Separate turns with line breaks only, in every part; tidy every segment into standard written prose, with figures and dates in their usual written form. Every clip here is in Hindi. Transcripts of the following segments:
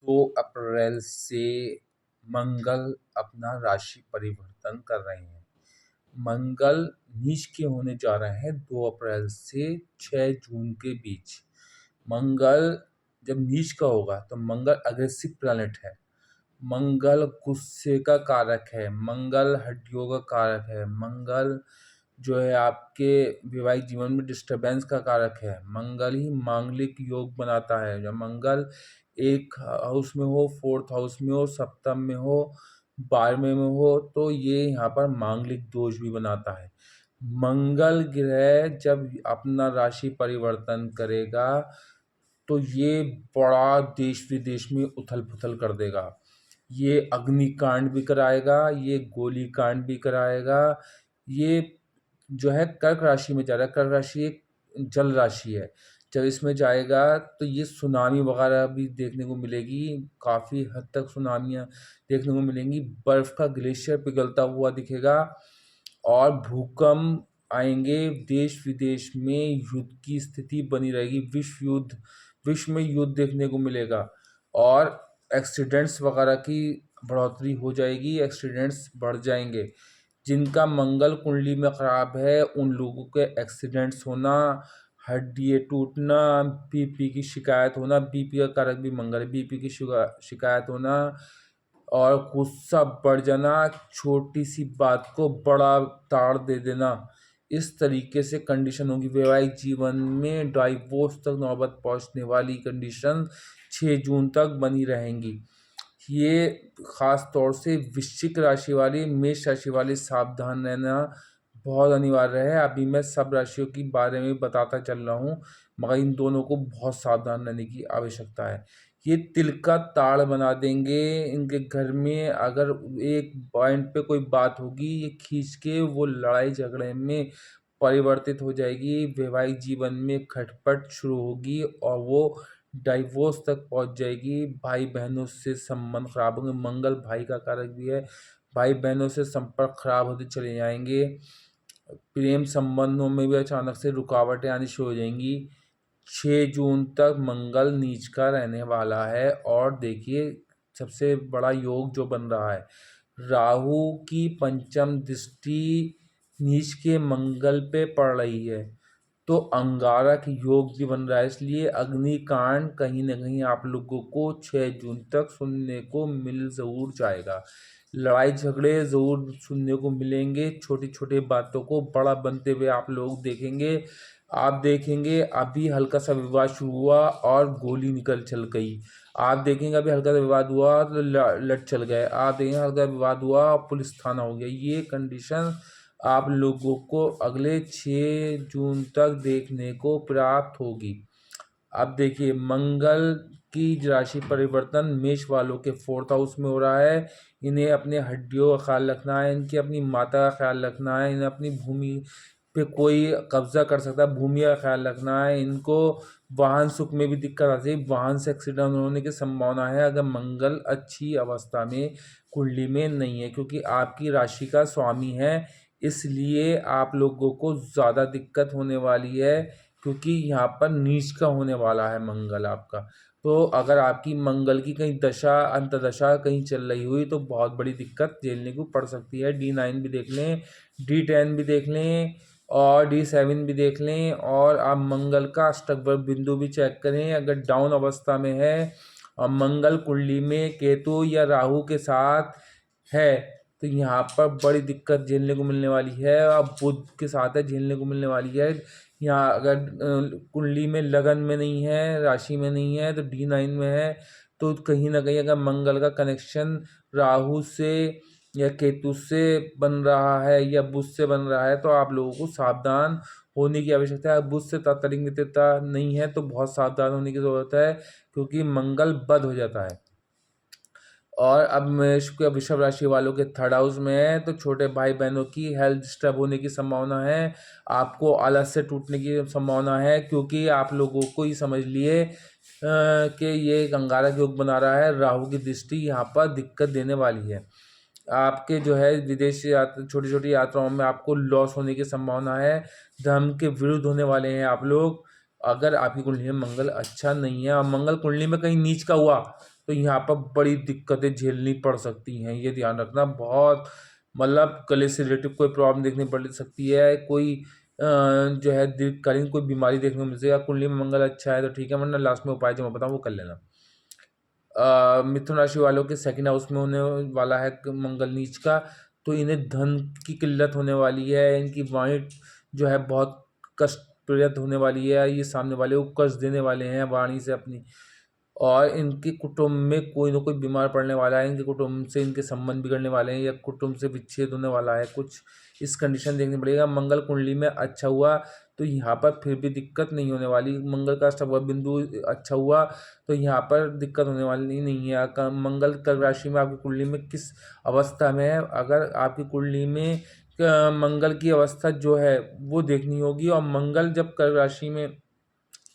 2 अप्रैल से मंगल अपना राशि परिवर्तन कर रहे हैं। मंगल नीच के होने जा रहे हैं 2 अप्रैल से 6 जून के बीच। मंगल जब नीच का होगा तो मंगल अग्रेसिव प्लैनेट है। मंगल गुस्से का कारक है, मंगल हड्डियों का कारक है, मंगल जो है आपके वैवाहिक जीवन में डिस्टर्बेंस का कारक है। मंगल ही मांगलिक योग बनाता है। जब मंगल एक हाउस में हो, 4th हाउस में हो, सप्तम में हो, 12वें में हो, तो ये यहाँ पर मांगलिक दोष भी बनाता है। मंगल ग्रह जब अपना राशि परिवर्तन करेगा तो ये बड़ा देश विदेश में उथल पुथल कर देगा। ये अग्निकांड भी कराएगा, ये गोली कांड भी कराएगा। ये जो है कर्क राशि में जा रहा है। कर्क राशि एक जल राशि है। जब इसमें जाएगा तो ये सुनामी वगैरह भी देखने को मिलेगी। काफ़ी हद तक सुनामियाँ देखने को मिलेंगी। बर्फ़ का ग्लेशियर पिघलता हुआ दिखेगा और भूकंप आएंगे। देश विदेश में युद्ध की स्थिति बनी रहेगी। विश्व में युद्ध देखने को मिलेगा और एक्सीडेंट्स वगैरह की बढ़ोतरी हो जाएगी। एक्सीडेंट्स बढ़ जाएंगे। जिनका मंगल कुंडली में ख़राब है उन लोगों के एक्सीडेंट्स होना, हड्डियाँ टूटना, बीपी की शिकायत होना, बीपी का कारक भी मंगल है, बीपी की शिकायत होना और गुस्सा बढ़ जाना, छोटी सी बात को बड़ा ताड़ दे देना, इस तरीके से कंडीशन होगी। वैवाहिक जीवन में डाइवोर्स तक नौबत पहुंचने वाली कंडीशन 6 जून तक बनी रहेंगी। ये ख़ास तौर से वृश्चिक राशि वाली, मेष राशि वाले सावधान रहना बहुत अनिवार्य है। अभी मैं सब राशियों के बारे में बताता चल रहा हूँ, मगर इन दोनों को बहुत सावधान रहने की आवश्यकता है। ये तिल का ताड़ बना देंगे। इनके घर में अगर एक पॉइंट पे कोई बात होगी, ये खींच के वो लड़ाई झगड़े में परिवर्तित हो जाएगी। वैवाहिक जीवन में खटपट शुरू होगी और वो डाइवोर्स तक पहुंच जाएगी। भाई बहनों से संबंध खराब होंगे। मंगल भाई का कारक भी है। भाई बहनों से संपर्क खराब होते चले जाएंगे। प्रेम संबंधों में भी अचानक से रुकावटें आनी शुरू हो जाएंगी। 6 जून तक मंगल नीच का रहने वाला है। और देखिए सबसे बड़ा योग जो बन रहा है, राहु की पंचम दृष्टि नीच के मंगल पे पड़ रही है, तो अंगारक योग भी बन रहा है। इसलिए अग्निकांड कहीं ना कहीं आप लोगों को 6 जून तक सुनने को मिल ज़रूर जाएगा। लड़ाई झगड़े ज़रूर सुनने को मिलेंगे। छोटी छोटी बातों को बड़ा बनते हुए आप लोग देखेंगे। आप देखेंगे अभी हल्का सा विवाद शुरू हुआ और गोली निकल चल गई। आप देखेंगे अभी हल्का सा विवाद हुआ तो लट चल गए। आप देखेंगे हल्का विवाद हुआ और पुलिस थाना हो गया। ये कंडीशन आप लोगों को अगले 6 जून तक देखने को प्राप्त होगी। अब देखिए मंगल की राशि परिवर्तन मेष वालों के 4th हाउस में हो रहा है। इन्हें अपने हड्डियों का ख्याल रखना है, इनकी अपनी माता का ख्याल रखना है, इन्हें अपनी भूमि पे कोई कब्जा कर सकता है, भूमि का ख्याल रखना है। इनको वाहन सुख में भी दिक्कत आती है। वाहन से एक्सीडेंट होने की संभावना है अगर मंगल अच्छी अवस्था में कुंडली में नहीं है, क्योंकि आपकी राशि का स्वामी है। इसलिए आप लोगों को ज़्यादा दिक्कत होने वाली है, क्योंकि यहाँ पर नीच का होने वाला है मंगल आपका। तो अगर आपकी मंगल की कहीं दशा अंतदशा कहीं चल रही हुई तो बहुत बड़ी दिक्कत झेलने को पड़ सकती है। D9 भी देख लें, D10 भी देख लें और D7 भी देख लें। और आप मंगल का अष्टक बिंदु भी चेक करें। अगर डाउन अवस्था में है और मंगल कुंडली में केतु या राहु के साथ है तो यहाँ पर बड़ी दिक्कत झेलने को मिलने वाली है। और बुध के साथ है, झेलने को मिलने वाली है। यहाँ अगर कुंडली में लगन में नहीं है, राशि में नहीं है, तो D9 में है, तो कहीं ना कहीं अगर मंगल का कनेक्शन राहु से या केतु से बन रहा है या बुध से बन रहा है तो आप लोगों को सावधान होने की आवश्यकता है। बुध से तात्कालिक मित्रता नहीं है तो बहुत सावधान होने की ज़रूरत है, क्योंकि मंगल बद हो जाता है। और अब मेष के वृषभ राशि वालों के 3rd हाउस में है, तो छोटे भाई बहनों की हेल्थ डिस्टर्ब होने की संभावना है। आपको आलस से टूटने की संभावना है, क्योंकि आप लोगों को ही समझ लिए कि ये एक अंगारक योग बना रहा है। राहु की दृष्टि यहाँ पर दिक्कत देने वाली है। आपके जो है विदेश यात्रा, छोटी छोटी यात्राओं में आपको लॉस होने की संभावना है। धर्म के विरुद्ध होने वाले हैं आप लोग, अगर आपकी कुंडली में मंगल अच्छा नहीं है। और मंगल कुंडली में कहीं नीच का हुआ तो यहाँ पर बड़ी दिक्कतें झेलनी पड़ सकती हैं, ये ध्यान रखना। बहुत मतलब गले से रिलेटेड कोई प्रॉब्लम देखने पड़ सकती है, कोई जो है दीर्घकालीन कोई बीमारी देखने को मिल सकती है। कुंडली में मंगल अच्छा है तो ठीक है, वरना लास्ट में उपाय जो मैं बताऊँ वो कर लेना। मिथुन राशि वालों के सेकंड हाउस में होने वाला है मंगल नीच का, तो इन्हें धन की किल्लत होने वाली है, इनकी वाणी जो है बहुत कष्टप्रद होने वाली है, ये सामने वाले को कष्ट देने वाले हैं वाणी से अपनी। और इनके कुटुंब में कोई ना कोई बीमार पड़ने वाला है, इनके कुटुंब से इनके संबंध बिगड़ने वाले हैं, या कुटुंब से विच्छेद होने वाला है, कुछ इस कंडीशन देखनी पड़ेगा। मंगल कुंडली में अच्छा हुआ तो यहाँ पर फिर भी दिक्कत नहीं होने वाली। मंगल का अष्टम बिंदु अच्छा हुआ तो यहाँ पर दिक्कत होने वाली नहीं है। मंगल कर्क राशि में आपकी कुंडली में किस अवस्था में है, अगर आपकी कुंडली में मंगल की अवस्था जो है वो देखनी होगी, और मंगल जब कर्क राशि में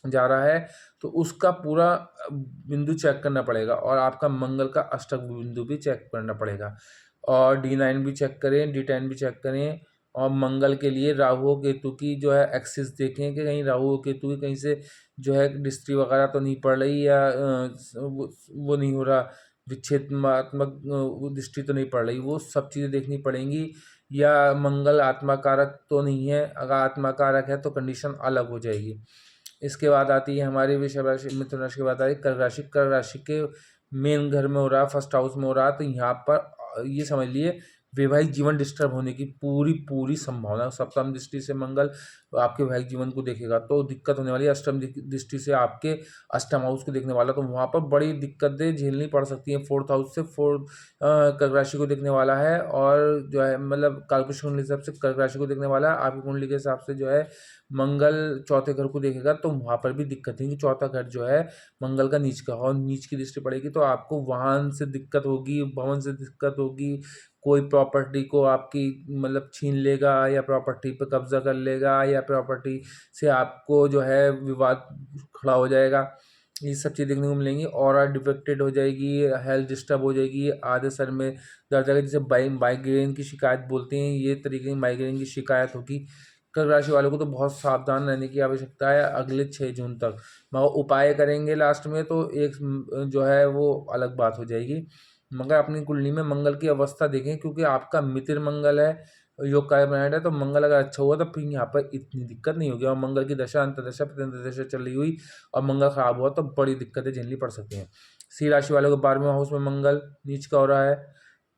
जा रहा है तो उसका पूरा बिंदु चेक करना पड़ेगा, और आपका मंगल का अष्टक बिंदु भी चेक करना पड़ेगा, और D9 भी चेक करें, D10 भी चेक करें। और मंगल के लिए राहु केतु की जो है एक्सिस देखें कि कहीं राहु केतु की कहीं से जो है दृष्टि वगैरह तो नहीं पड़ रही, या वो नहीं हो रहा, विच्छेदनात्मक दृष्टि तो नहीं पड़ रही, वो सब चीज़ें देखनी पड़ेंगी। या मंगल आत्मा कारक तो नहीं है, अगर आत्मा कारक है तो कंडीशन अलग हो जाएगी। इसके बाद आती है हमारी वृषभ राशि, मिथुन राशि के बाद आती है कर्क राशि। कर्क राशि के मेन घर में हो रहा, फर्स्ट हाउस में हो रहा, तो यहाँ पर ये समझ लिए वैवाहिक जीवन डिस्टर्ब होने की पूरी पूरी संभावना। सप्तम दृष्टि से मंगल आपके वैवाहिक जीवन को देखेगा तो दिक्कत होने वाली है। अष्टम दृष्टि से आपके अष्टम हाउस को देखने वाला, तो वहाँ पर बड़ी दिक्कतें झेलनी पड़ सकती हैं। फोर्थ हाउस से कर्क राशि को देखने वाला है, और जो है मतलब कालपुरुष कुंडली के हिसाब से कर्क राशि को देखने वाला है। आपकी कुंडली के हिसाब से जो है मंगल चौथे घर को देखेगा, तो वहाँ पर भी दिक्कत है कि चौथा घर जो है मंगल का नीच का, और नीच की दृष्टि पड़ेगी तो आपको वाहन से दिक्कत होगी, भवन से दिक्कत होगी, कोई प्रॉपर्टी को आपकी मतलब छीन लेगा, या प्रॉपर्टी पे कब्जा कर लेगा, या प्रॉपर्टी से आपको जो है विवाद खड़ा हो जाएगा। ये सब चीज़ देखने को मिलेंगी। ऑरा डिफेक्टेड हो जाएगी, हेल्थ डिस्टर्ब हो जाएगी, आधे सर में दर्द आएगा, जिसे माइग्रेन की शिकायत बोलते हैं, ये तरीके की माइग्रेन की शिकायत होगी। कर्क राशि वालों को तो बहुत सावधान रहने की आवश्यकता है अगले 6 जून तक। मगर उपाय करेंगे लास्ट में तो एक जो है वो अलग बात हो जाएगी। मगर अपनी कुंडली में मंगल की अवस्था देखें, क्योंकि आपका मित्र मंगल है, योग कार्य प्लैनेट है, तो मंगल अगर अच्छा हुआ तो फिर यहाँ पर इतनी दिक्कत नहीं होगी। और मंगल की दशा अंतर्दशा प्रत्यंतदशा चल रही हुई और मंगल खराब हुआ तो बड़ी दिक्कतें झेलनी पड़ सकती हैं। सिंह राशि वालों के 12वें हाउस में मंगल नीच का हो रहा है,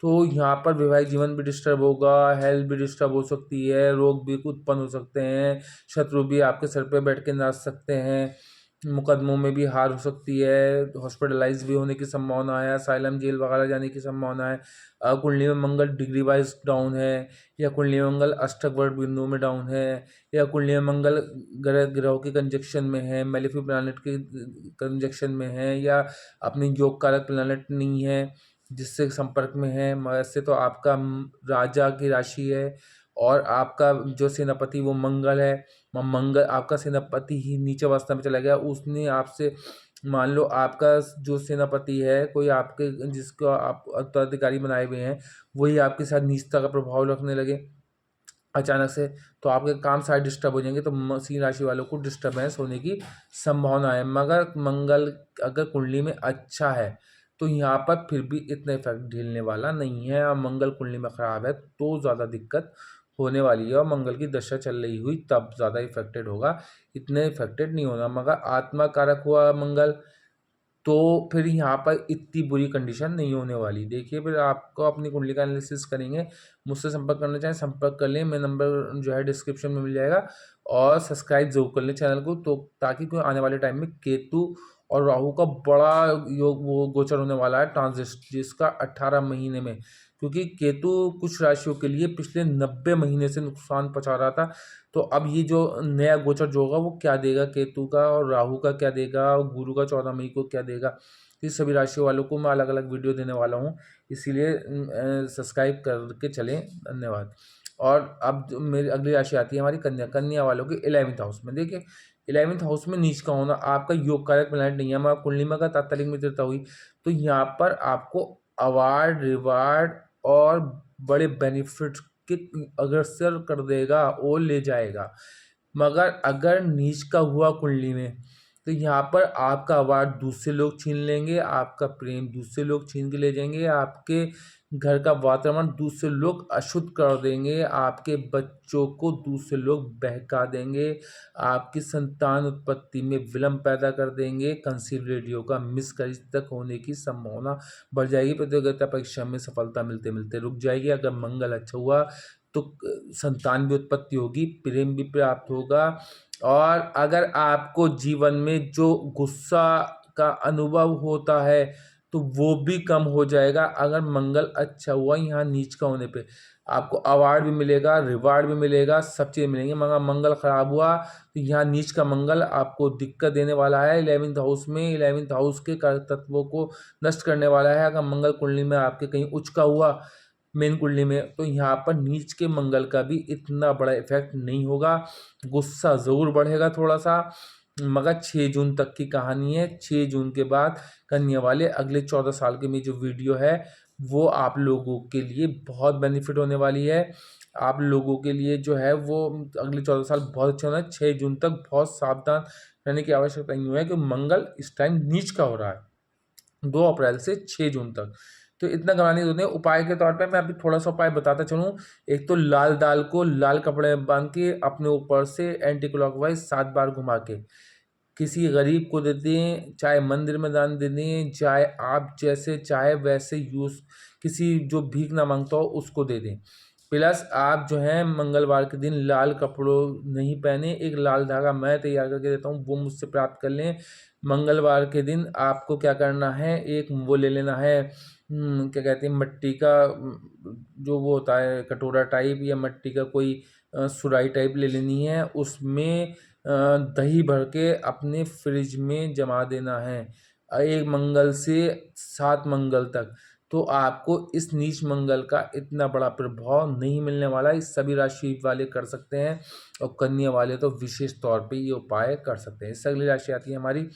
तो यहाँ पर वैवाहिक जीवन भी डिस्टर्ब होगा, हेल्थ भी डिस्टर्ब हो सकती है, रोग भी उत्पन्न हो सकते हैं, शत्रु भी आपके सर पे बैठ के नाच सकते हैं, मुकदमों में भी हार हो सकती है, हॉस्पिटलाइज भी होने की संभावना है, असाइलम जेल वगैरह जाने की संभावना है। कुंडली में मंगल डिग्री वाइज डाउन है, या कुंडली में मंगल अष्टक वर्ग बिंदु में डाउन है, या कुंडली में मंगल ग्रहों के कंजक्शन में है, मेलेफिक प्लैनेट के कंजक्शन में है, या अपनी योग कारक प्लैनेट नहीं है जिससे संपर्क में है। वैसे तो आपका राजा की राशि है, और आपका जो सेनापति वो मंगल है। मंगल आपका सेनापति ही नीचे अवस्था में चला गया, उसने आपसे मान लो आपका जो सेनापति है कोई आपके जिसको आप उत्तराधिकारी बनाए हुए हैं, वही आपके साथ नीचता का प्रभाव रखने लगे अचानक से, तो आपके काम सारे डिस्टर्ब हो जाएंगे। तो सिंह राशि वालों को डिस्टर्बेंस होने की संभावना है। मगर मंगल अगर कुंडली में अच्छा है तो यहाँ पर फिर भी इतना इफेक्ट झेलने वाला नहीं है, और मंगल कुंडली में खराब है तो ज़्यादा दिक्कत होने वाली है, और मंगल की दशा चल रही हुई तब ज़्यादा इफेक्टेड होगा, इतने इफेक्टेड नहीं होना। मगर आत्मा कारक हुआ मंगल, तो फिर यहाँ पर इतनी बुरी कंडीशन नहीं होने वाली। देखिए फिर आपको अपनी कुंडली का एनालिसिस करेंगे, मुझसे संपर्क करना चाहें संपर्क कर लें, मेरा नंबर जो है डिस्क्रिप्शन में मिल जाएगा, और सब्सक्राइब जरूर कर लें चैनल को, तो ताकि कोई आने वाले टाइम में केतु और राहु का बड़ा योग वो गोचर होने वाला है ट्रांजिट, जिसका 18 महीने में, क्योंकि केतु कुछ राशियों के लिए पिछले 90 महीने से नुकसान पहुंचा रहा था, तो अब ये जो नया गोचर जो होगा वो क्या देगा केतु का, और राहु का क्या देगा, और गुरु का 14 मई को क्या देगा, इस सभी राशियों वालों को मैं अलग अलग वीडियो देने वाला हूँ, इसीलिए सब्सक्राइब करके चलें। धन्यवाद। और अब जो मेरी अगली राशि आती है हमारी कन्या। कन्या वालों के 11th हाउस में, देखिए 11th हाउस में नीच का होना आपका योग कारक प्लैनेट नहीं है। मैं कुंडली में अगर तात्कालिक मित्रता हुई तो यहाँ पर आपको अवार्ड रिवार्ड और बड़े बेनिफिट के अग्रसर कर देगा और ले जाएगा। मगर अगर नीच का हुआ कुंडली में तो यहाँ पर आपका अवार्ड दूसरे लोग छीन लेंगे, आपका प्रेम दूसरे लोग छीन के ले जाएंगे, आपके घर का वातावरण दूसरे लोग अशुद्ध कर देंगे, आपके बच्चों को दूसरे लोग बहका देंगे, आपकी संतान उत्पत्ति में विलंब पैदा कर देंगे, कंसीव रेडियो का मिसकैरेज तक होने की संभावना बढ़ जाएगी, प्रतियोगिता परीक्षा में सफलता मिलते मिलते रुक जाएगी। अगर मंगल अच्छा हुआ तो संतान भी उत्पत्ति होगी, प्रेम भी प्राप्त होगा, और अगर आपको जीवन में जो गुस्सा का अनुभव होता है तो वो भी कम हो जाएगा। अगर मंगल अच्छा हुआ यहाँ नीच का होने पे आपको अवार्ड भी मिलेगा, रिवार्ड भी मिलेगा, सब चीज़ मिलेंगी। मगर मंगल खराब हुआ तो यहाँ नीच का मंगल आपको दिक्कत देने वाला है। 11th हाउस में 11th हाउस के कारक तत्वों को नष्ट करने वाला है। अगर मंगल कुंडली में आपके कहीं उच्च का हुआ मेन कुंडली में तो यहाँ पर नीच के मंगल का भी इतना बड़ा इफेक्ट नहीं होगा, गुस्सा ज़रूर बढ़ेगा थोड़ा सा। मगर 6 जून तक की कहानी है। 6 जून के बाद कन्या वाले अगले 14 साल के में जो वीडियो है वो आप लोगों के लिए बहुत बेनिफिट होने वाली है। आप लोगों के लिए जो है वो अगले 14 साल बहुत अच्छे होना है। 6 जून तक बहुत सावधान रहने की आवश्यकता नहीं है, क्योंकि मंगल इस टाइम नीच का हो रहा है 2 अप्रैल से 6 जून तक। तो इतना घबराने की जरूरत नहीं। उपाय के तौर पे मैं अभी थोड़ा सा उपाय बताता चलूँ। एक तो लाल दाल को लाल कपड़े में बांध के अपने ऊपर से एंटी क्लॉकवाइज 7 बार घुमा के किसी गरीब को दे दें, चाहे मंदिर में दान दे दें, चाहे आप जैसे चाहे वैसे यूज़ किसी जो भीख ना मांगता हो उसको दे दें। प्लस आप जो है मंगलवार के दिन लाल कपड़ों नहीं पहने, एक लाल धागा मैं तैयार करके देता हूँ वो मुझसे प्राप्त कर लें। मंगलवार के दिन आपको क्या करना है, एक वो ले लेना है, क्या कहते हैं मिट्टी का जो वो होता है कटोरा टाइप, या मिट्टी का कोई सुराही टाइप ले लेनी है। उसमें दही भर के अपने फ्रिज में जमा देना है 1 मंगल से 7 मंगल तक। तो आपको इस नीच मंगल का इतना बड़ा प्रभाव नहीं मिलने वाला। इस सभी राशि वाले कर सकते हैं, और कन्या वाले तो विशेष तौर पे ये उपाय कर सकते हैं। इससे अगली राशि आती है हमारी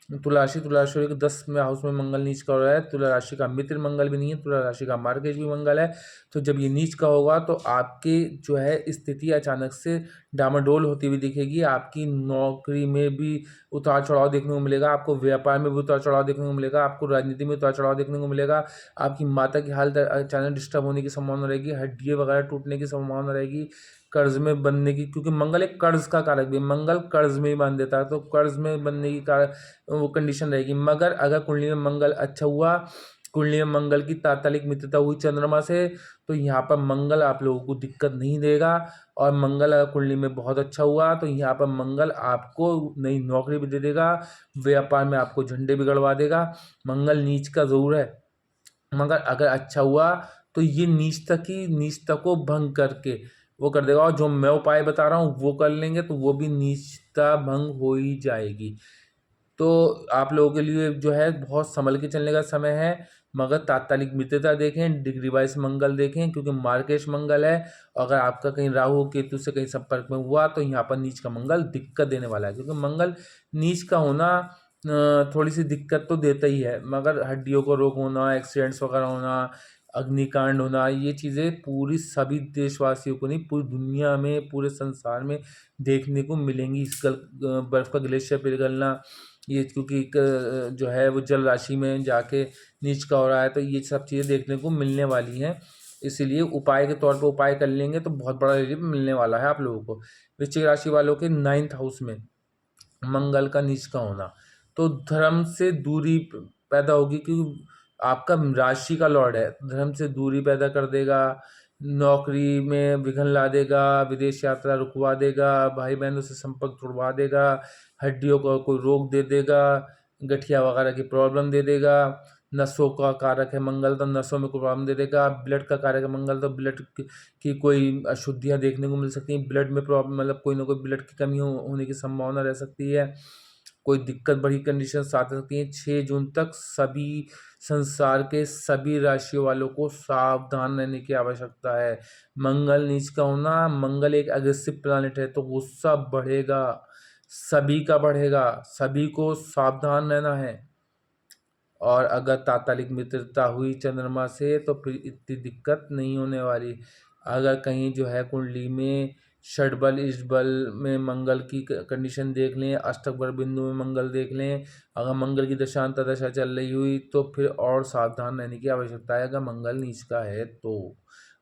तुला राशि। तुला राशि के 10वें हाउस में मंगल नीच का हो रहा है। तुला राशि का मित्र मंगल भी नहीं है, तुला राशि का मार्गेज भी मंगल है। तो जब ये नीच का होगा तो आपकी जो है स्थिति अचानक से डामाडोल होती हुई दिखेगी। आपकी नौकरी में भी उतार चढ़ाव देखने को मिलेगा, आपको व्यापार में भी उतार चढ़ाव देखने को मिलेगा, आपको राजनीति में उतार चढ़ाव देखने को मिलेगा। आपकी माता की हालत अचानक डिस्टर्ब होने की संभावना रहेगी, हड्डियाँ वगैरह टूटने की संभावना रहेगी, कर्ज में बनने की, क्योंकि मंगल एक कर्ज का कारक भी है, मंगल कर्ज में ही बांध देता है, तो कर्ज में बनने की कारक वो कंडीशन रहेगी। मगर अगर कुंडली में मंगल अच्छा हुआ, कुंडली में मंगल की तात्कालिक मित्रता हुई चंद्रमा से, तो यहाँ पर मंगल आप लोगों को दिक्कत नहीं देगा। और मंगल अगर कुंडली में बहुत अच्छा हुआ तो यहाँ पर मंगल आपको नई नौकरी भी दे देगा, व्यापार में आपको झंडे भी गड़वा देगा। मंगल नीच का जरूर है, मगर अगर अच्छा हुआ तो ये नीचता को भंग करके वो कर देगा। और जो मैं उपाय बता रहा हूँ वो कर लेंगे तो वो भी नीचता भंग हो ही जाएगी। तो आप लोगों के लिए जो है बहुत संभल के चलने का समय है। मगर तात्कालिक मित्रता देखें, डिग्री वाइज मंगल देखें, क्योंकि मार्केश मंगल है। अगर आपका कहीं राहु केतु से कहीं संपर्क में हुआ तो यहाँ पर नीच का मंगल दिक्कत देने वाला है, क्योंकि मंगल नीच का होना थोड़ी सी दिक्कत तो देता ही है। मगर हड्डियों को रोग होना, एक्सीडेंट्स वगैरह होना, अग्निकांड होना, ये चीज़ें पूरी सभी देशवासियों को नहीं, पूरी दुनिया में पूरे संसार में देखने को मिलेंगी। बर्फ़ का ग्लेशियर पिघलना, ये क्योंकि जो है वो जल राशि में जाके नीच का हो रहा है, तो ये सब चीज़ें देखने को मिलने वाली हैं। इसीलिए उपाय के तौर पे उपाय कर लेंगे तो बहुत बड़ा रिलीफ मिलने वाला है आप लोगों को। वृश्चिक राशि वालों के 9th हाउस में मंगल का नीच का होना, तो धर्म से दूरी पैदा होगी, क्योंकि आपका राशि का लॉर्ड है, धर्म से दूरी पैदा कर देगा, नौकरी में विघ्न ला देगा, विदेश यात्रा रुकवा देगा, भाई बहनों से संपर्क तोड़वा देगा, हड्डियों को कोई रोग दे देगा, गठिया वगैरह की प्रॉब्लम दे देगा। नसों का कारक है मंगल, तो नसों में कोई प्रॉब्लम दे देगा। ब्लड का कारक है मंगल, तो ब्लड की कोई अशुद्धियाँ देखने को मिल सकती हैं। ब्लड में प्रॉब्लम मतलब कोई ना कोई ब्लड की कमी होने की संभावना रह सकती है। कोई दिक्कत बड़ी कंडीशन आ सकती हैं। 6 जून तक सभी संसार के सभी राशियों वालों को सावधान रहने की आवश्यकता है। मंगल नीच का होना, मंगल एक अग्रेसिव प्लैनेट है, तो गुस्सा बढ़ेगा, सभी का बढ़ेगा, सभी को सावधान रहना है। और अगर तात्कालिक मित्रता हुई चंद्रमा से तो फिर इतनी दिक्कत नहीं होने वाली। अगर कहीं जो है कुंडली में षडबल इष्टबल में मंगल की कंडीशन देख लें, अष्टक बर बिंदु में मंगल देख लें। अगर मंगल की दशा चल रही हुई तो फिर और सावधान रहने की आवश्यकता है अगर मंगल नीच का है तो।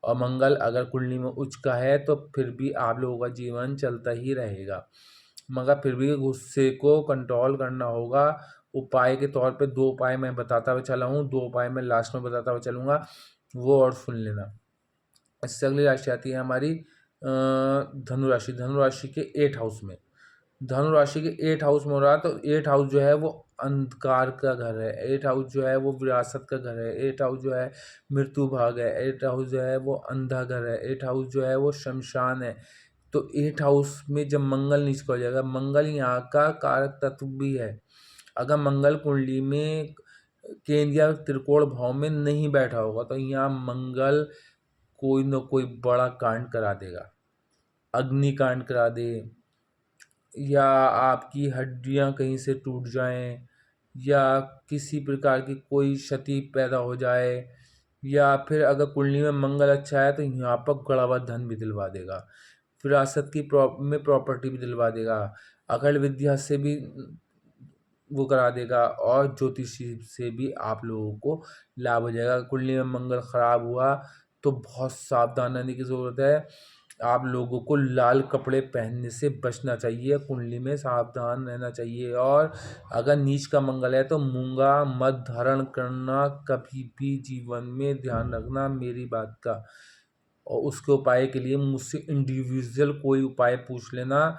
और मंगल अगर कुंडली में उच्च का है तो फिर भी आप लोगों का जीवन चलता ही रहेगा, मगर फिर भी गुस्से को कंट्रोल करना होगा। उपाय के तौर पे 2 उपाय मैं बताता हुआ चला हूँ, 2 उपाय मैं लास्ट में बताता हुआ चलूँगा, वो और सुन लेना। इससे अगली राशि आती है हमारी धनु राशि। धनु राशि के 8 हाउस में, धनु राशि के 8 हाउस में हो रहा है, तो 8 हाउस जो है वो अंधकार का घर है, 8 हाउस जो है वो विरासत का घर है, 8 हाउस जो है मृत्यु भाग है, 8 हाउस जो है वो अंधा घर है, 8 हाउस जो है वो शमशान है। तो 8 हाउस में जब मंगल नीच को हो जाएगा, मंगल यहाँ का कारक तत्व भी है। अगर मंगल कुंडली में केंद्र या त्रिकोण भाव में नहीं बैठा होगा तो यहाँ मंगल कोई न कोई बड़ा कांड करा देगा, अग्निकांड करा दे, या आपकी हड्डियां कहीं से टूट जाएं, या किसी प्रकार की कोई क्षति पैदा हो जाए, या फिर अगर कुंडली में मंगल अच्छा है तो यहाँ पर गड़ा हुआ धन भी दिलवा देगा, विरासत की में प्रॉपर्टी भी दिलवा देगा, अकल विद्या से भी वो करा देगा, और ज्योतिषी से भी आप लोगों को लाभ हो जाएगा। कुंडली में मंगल खराब हुआ तो बहुत सावधान रहने की ज़रूरत है। आप लोगों को लाल कपड़े पहनने से बचना चाहिए, कुंडली में सावधान रहना चाहिए। और अगर नीच का मंगल है तो मूंगा मत धारण करना कभी भी जीवन में, ध्यान रखना मेरी बात का। और उसके उपाय के लिए मुझसे इंडिविजुअल कोई उपाय पूछ लेना,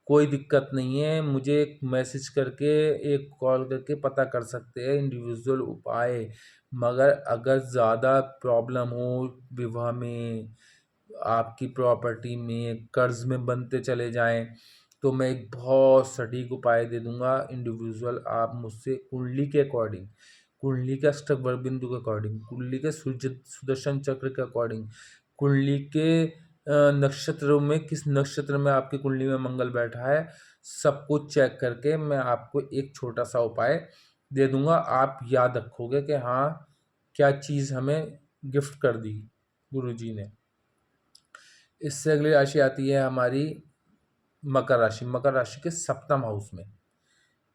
कोई दिक्कत नहीं है, मुझे एक मैसेज करके एक कॉल करके पता कर सकते हैं इंडिविजुअल उपाय। मगर अगर ज़्यादा प्रॉब्लम हो विवाह में, आपकी प्रॉपर्टी में, कर्ज में बनते चले जाएं, तो मैं एक बहुत सटीक उपाय दे दूंगा इंडिविजुअल। आप मुझसे कुंडली के अकॉर्डिंग, कुंडली के अष्टक बर बिंदु के अकॉर्डिंग, कुंडली के सुदर्शन चक्र के अकॉर्डिंग, कुंडली के नक्षत्रों में किस नक्षत्र में आपकी कुंडली में मंगल बैठा है, सब कुछ चेक करके मैं आपको एक छोटा सा उपाय दे दूंगा। आप याद रखोगे कि हाँ क्या चीज़ हमें गिफ्ट कर दी गुरुजी ने। इससे अगली राशि आती है हमारी मकर राशि। मकर राशि के सप्तम हाउस में,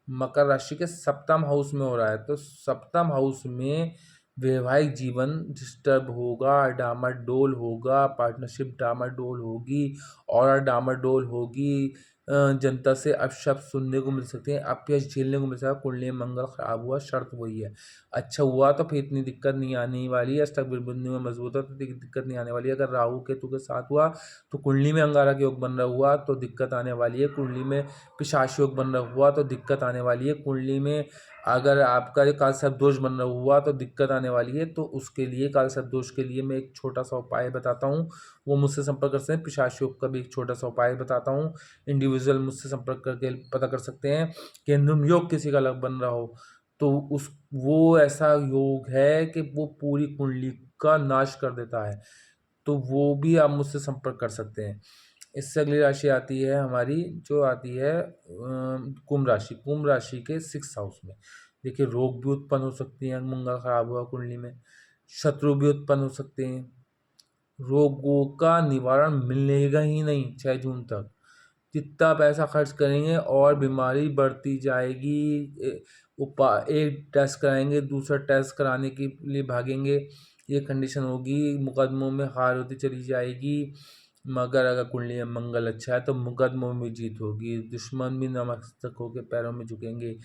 मकर राशि के सप्तम हाउस में हो रहा है, तो सप्तम हाउस में वैवाहिक जीवन डिस्टर्ब होगा, डामाडोल होगा, पार्टनरशिप डामाडोल होगी, और डामाडोल होगी, जनता से अपशब्द सुनने को मिल सकते हैं, अपयश झेलने को मिल सकता है। कुंडली में मंगल खराब हुआ, शर्त वही है। अच्छा हुआ तो फिर इतनी दिक्कत नहीं आने वाली है, अष्टक बिंदु में मजबूत है तो दिक्कत नहीं आने वाली है। अगर राहु केतु के साथ हुआ तो कुंडली में अंगारक योग बन रहा हुआ तो दिक्कत आने वाली है, कुंडली में पिशाच योग बन रहा हुआ तो दिक्कत आने वाली है, कुंडली में अगर आपका काल सर्प दोष बन रहा हुआ तो दिक्कत आने वाली है। तो उसके लिए, काल सर्प दोष के लिए मैं एक छोटा सा उपाय बताता हूँ, वो मुझसे संपर्क कर सकते हैं। पिशाच योग का भी एक छोटा सा उपाय बताता हूँ, इंडिविजुअल मुझसे संपर्क करके पता कर सकते हैं। केंद्रुम योग किसी का अलग बन रहा हो तो उस वो ऐसा योग है कि वो पूरी कुंडली का नाश कर देता है, तो वो भी आप मुझसे संपर्क कर सकते हैं। इससे अगली राशि आती है हमारी, जो आती है कुंभ राशि। कुंभ राशि के 6 हाउस में देखिए, रोग भी उत्पन्न हो सकती हैं, मंगल खराब हुआ कुंडली में, शत्रु भी उत्पन्न हो सकते हैं, रोगों का निवारण मिलेगा ही नहीं 6 जून तक। जितना पैसा खर्च करेंगे और बीमारी बढ़ती जाएगी। एक टेस्ट कराएंगे, दूसरा टेस्ट कराने के लिए भागेंगे, ये कंडीशन होगी, मुकदमों में हार होती चली जाएगी। मगर अगर कुंडली में मंगल अच्छा है तो मुकदमों में जीत होगी, दुश्मन भी नतमस्तक होकर पैरों में झुकेंगे।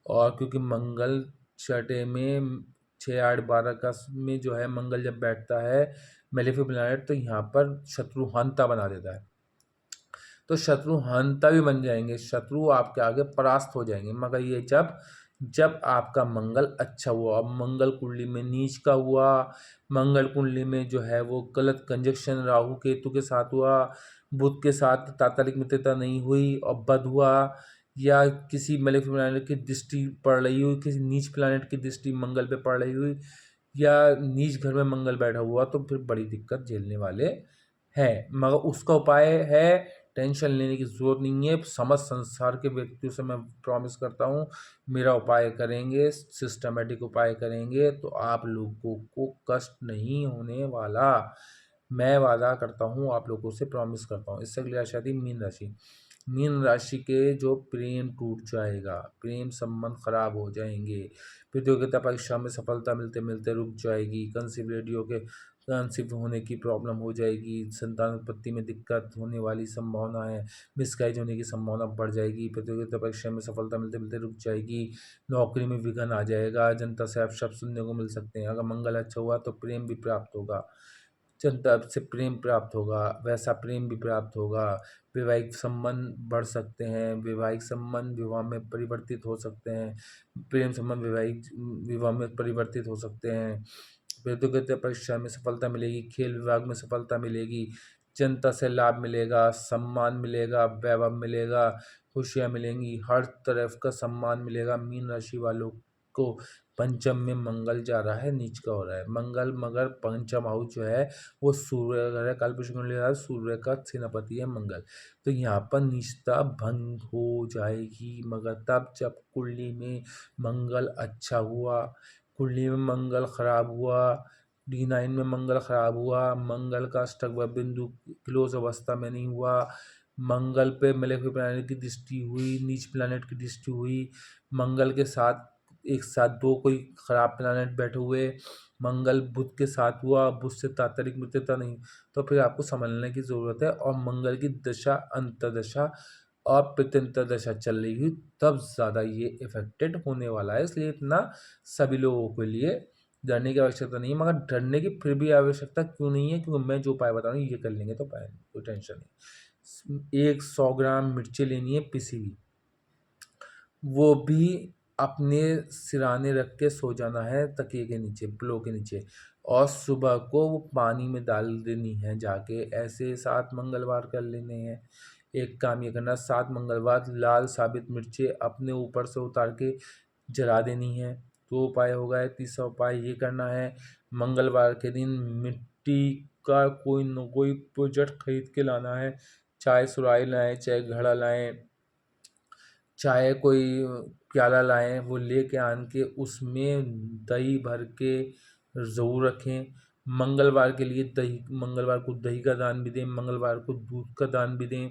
और क्योंकि मंगल छठे में 6, 8, 12 का में जो है मंगल जब बैठता है मेलेफिक प्लैनेट, तो यहाँ पर शत्रुहंता बना देता है, तो शत्रुहंता भी बन जाएंगे, शत्रु आपके आगे परास्त हो जाएंगे। मगर ये जब जब आपका मंगल अच्छा हुआ। अब मंगल कुंडली में नीच का हुआ, मंगल कुंडली में जो है वो गलत कंजक्शन राहु केतु के साथ हुआ, बुध के साथ तात्कालिक मित्रता नहीं हुई और बद हुआ, या किसी मेलेफिक प्लैनेट की दृष्टि पड़ रही हुई, किसी नीच प्लैनेट की दृष्टि मंगल पे पड़ रही हुई, या नीच घर में मंगल बैठा हुआ, तो फिर बड़ी दिक्कत झेलने वाले हैं। मगर उसका उपाय है, टेंशन लेने की ज़रूरत नहीं है। समस्त संसार के व्यक्तियों से मैं प्रॉमिस करता हूँ, मेरा उपाय करेंगे, सिस्टमेटिक उपाय करेंगे तो आप लोगों को कष्ट नहीं होने वाला। मैं वादा करता हूँ आप लोगों से, प्रॉमिस करता हूँ। इससे अगली राशि आती है मीन राशि। मीन राशि के जो प्रेम टूट जाएगा, प्रेम संबंध खराब हो जाएँगे, प्रतियोगिता परीक्षा में सफलता मिलते-मिलते रुक जाएगी, कंसीव होने की प्रॉब्लम हो जाएगी, संतान उत्पत्ति में दिक्कत होने वाली संभावना है, मिसकैरेज होने की संभावना बढ़ जाएगी, प्रतियोगिता परीक्षा में सफलता मिलते-मिलते रुक जाएगी, नौकरी में विघ्न आ जाएगा, जनता से अपशब्द सुनने को मिल सकते हैं। अगर मंगल अच्छा हुआ तो प्रेम भी प्राप्त होगा, जनता से प्रेम प्राप्त होगा, वैसा प्रेम भी प्राप्त होगा, वैवाहिक संबंध बढ़ सकते हैं, वैवाहिक संबंध विवाह में परिवर्तित हो सकते हैं, प्रेम संबंध वैवाहिक विवाह में परिवर्तित हो सकते हैं, प्रतियोगिता परीक्षा में सफलता मिलेगी, खेल विभाग में सफलता मिलेगी, जनता से लाभ मिलेगा, सम्मान मिलेगा, वैभव मिलेगा, खुशियाँ मिलेंगी, हर तरफ का सम्मान मिलेगा। मीन राशि वालों को पंचम में मंगल जा रहा है, नीच का हो रहा है मंगल, मगर पंचम हाउस जो है वो सूर्य का है, कालपुरुष कुंडली का सूर्य का सेनापति है मंगल। तो यहाँ पर निजता भंग हो जाएगी, मगर तब जब कुंडली में मंगल अच्छा हुआ, कुंडली में मंगल खराब हुआ, D9 में मंगल खराब हुआ, मंगल का अष्टक व बिंदु क्लोज अवस्था में नहीं हुआ, मंगल पे मेलेफिक प्लैनेट की दृष्टि हुई, नीच प्लैनेट की दृष्टि हुई, मंगल के साथ एक साथ दो कोई खराब प्लैनेट बैठे हुए, मंगल बुध के साथ हुआ, बुध से तात्कालिक मित्रता नहीं, तो फिर आपको समझने की ज़रूरत है। और मंगल की दशा अंतर्दशा और प्रत्यंतर दशा चल रही हुई तब ज़्यादा ये इफेक्टेड होने वाला है। इसलिए इतना सभी लोगों के लिए डरने की आवश्यकता नहीं है, मगर डरने की फिर भी आवश्यकता क्यों नहीं है, क्योंकि मैं जो उपाय बता रहा हूँ ये कर लेंगे तो पाए, कोई टेंशन नहीं। 100 ग्राम मिर्ची लेनी है पिसी हुई, वो भी अपने सिराने रख के सो जाना है तकिए के नीचे, पिलो के नीचे, और सुबह को वो पानी में डाल देनी है जाके। ऐसे 7 मंगलवार कर लेने हैं। एक काम ये करना, 7 मंगलवार लाल साबित मिर्चें अपने ऊपर से उतार के जला देनी है। 2 उपाय हो गए। तीसरा उपाय ये करना है, मंगलवार के दिन मिट्टी का कोई न कोई प्रोजेक्ट खरीद के लाना है, चाहे सुराही लाएँ, चाहे घड़ा लाएँ, चाहे कोई प्याला लाएँ, वो लेके आन के उसमें दही भर के ज़रूर रखें। मंगलवार के लिए दही, मंगलवार को दही का दान भी दें, मंगलवार को दूध का दान भी दें,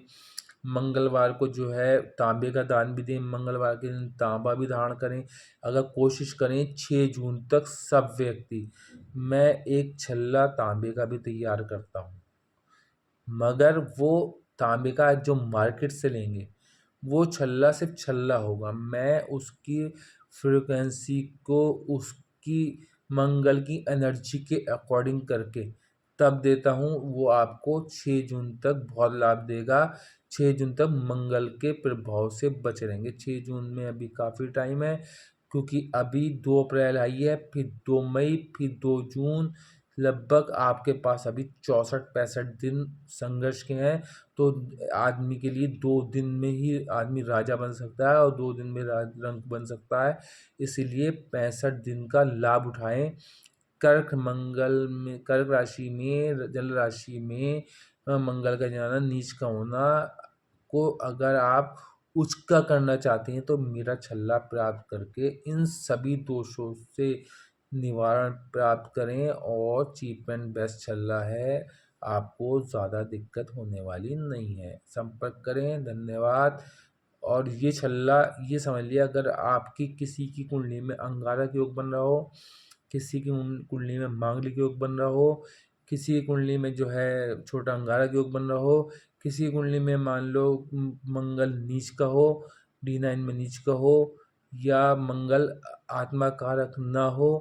मंगलवार को जो है तांबे का दान भी दें, मंगलवार के दिन तांबा भी धारण करें। अगर कोशिश करें 6 जून तक सब व्यक्ति, मैं एक छल्ला तांबे का भी तैयार करता हूँ, मगर वो तांबे का जो मार्केट से लेंगे वो छल्ला सिर्फ छल्ला होगा। मैं उसकी फ्रीक्वेंसी को उसकी मंगल की एनर्जी के अकॉर्डिंग करके तब देता हूँ, वो आपको 6 जून तक बहुत लाभ देगा। 6 जून तक मंगल के प्रभाव से बचे रहेंगे। 6 जून में अभी काफ़ी टाइम है, क्योंकि अभी 2 अप्रैल आई है, फिर 2 मई, फिर 2 जून, लगभग आपके पास अभी 64-65 दिन संघर्ष के हैं। तो आदमी के लिए 2 दिन में ही आदमी राजा बन सकता है और 2 दिन में रंक बन सकता है। इसीलिए 65 दिन का लाभ उठाएं। कर्क राशि में, जल राशि में मंगल का जाना, नीच का होना को अगर आप उच्च का करना चाहते हैं तो मेरा छल्ला प्राप्त करके इन सभी दोषों से निवारण प्राप्त करें, और चीप एंड बेस्ट छल्ला है, आपको ज़्यादा दिक्कत होने वाली नहीं है। संपर्क करें, धन्यवाद। और ये छल्ला ये समझ लिया, अगर आपकी किसी की कुंडली में अंगारक योग बन रहा हो, किसी की कुंडली में मांगलिक योग बन रहा हो, किसी की कुंडली में जो है छोटा अंगारक योग बन रहा हो, किसी की कुंडली में मान लो मंगल नीच का हो, D9 में नीच का हो, या मंगल आत्मा कारक ना हो,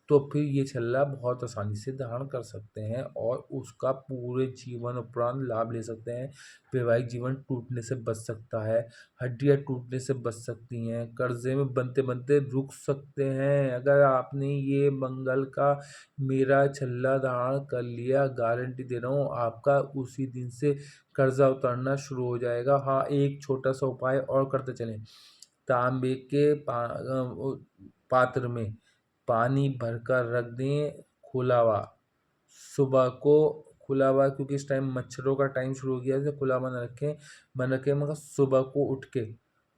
तो फिर ये छल्ला बहुत आसानी से धारण कर सकते हैं और उसका पूरे जीवन उपरांत लाभ ले सकते हैं। वैवाहिक जीवन टूटने से बच सकता है, हड्डियाँ टूटने से बच सकती हैं, कर्जे में बनते-बनते रुक सकते हैं। अगर आपने ये मंगल का मेरा छल्ला धारण कर लिया, गारंटी दे रहा हूँ आपका उसी दिन से कर्जा उतरना शुरू हो जाएगा। हाँ, एक छोटा-सा उपाय और करते चलें। तांबे के पात्र में पानी भरकर रख दें, खुला हुआ। सुबह को खुला हुआ, क्योंकि इस टाइम मच्छरों का टाइम शुरू हो गया है, तो खुला हुआ ना रखें, बंद रखें, मगर सुबह को उठ के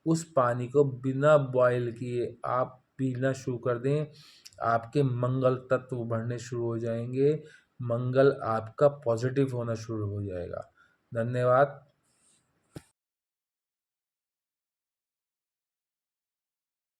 उस पानी को बिना बॉयल किए आप पीना शुरू कर दें। आपके मंगल तत्व बढ़ने शुरू हो जाएंगे। मंगल आपका पॉजिटिव होना शुरू हो जाएगा। धन्यवाद।